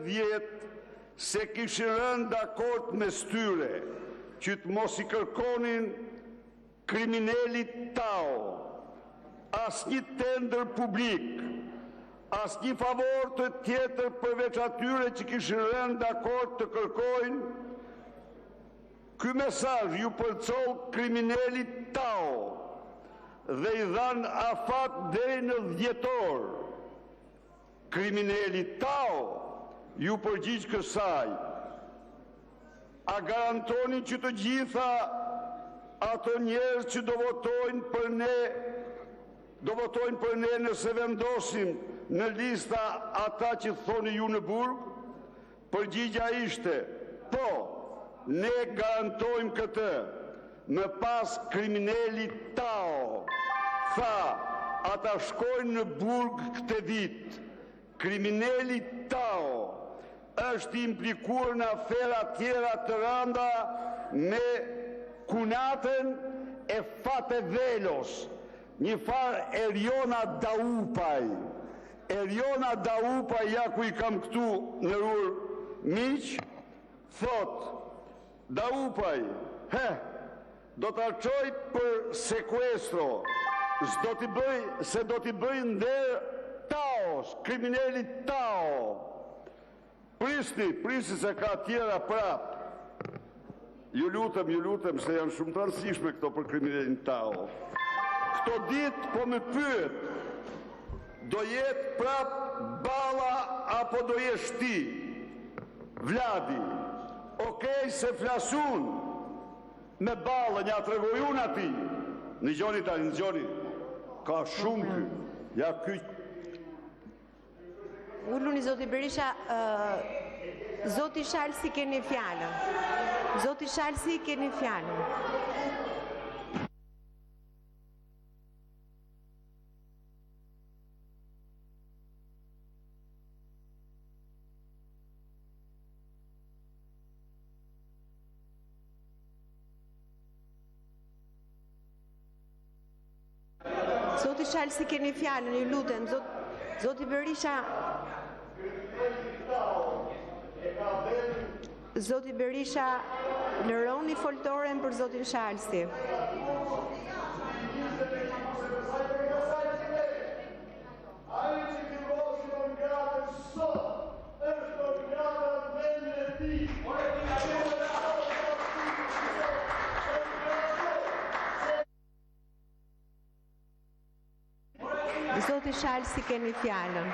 2010 se kishin rënë dakord me styre që të mos i kërkonin kriminalit Tao asnjë tender publik, asnjë favor të tjetër përveç atyre që kishin rënë dakord të kërkojnë. Ky mesazh ju përcoll kriminalit Tao dhe i dhan afat deri në dhjetor. Kriminali Tao ju përgjigj kësaj. A garantoni që të gjitha ato njerëz që do votojnë për ne nëse vendosim në lista ata që thoni ju në burg? Përgjigja ishte, po, ne garantojmë këtë. Më pas kriminali Tao tha, ata shkojnë në burg këtë vit. Kriminali Tao është implikuar në afera tjera të rënda me kunatën e Fate Velos, një farë Eriona Daupaj. Eriona Daupaj, ja ku i kam këtu në rur miq, thot, Daupaj, do të arqoj për sekuestro, se do t'i bëj nder Taos, kriminali Tao. Prisni se ka tjera prap. Ju lutem, se janë shumë të rëndësishme këto për kriminalin Tao. Këto ditë po më pyet, do jetë prap Balla apo do jesh ti? Vladi, okej se flasun me Ballën, ja tregoj unë ati. Në gjoni tani, në gjoni. Ka shumë ky. Ja ky. Ulluni Zoti Berisha, Zoti Shalsi keni fjalën. Zoti Shalsi keni fjalën. Zoti Shalsi keni fjalën, ju lutem. Zoti Berisha, Zoti Berisha, lëroni foltoren për Zotin Shalsi. Zoti Shalsi keni fjalën.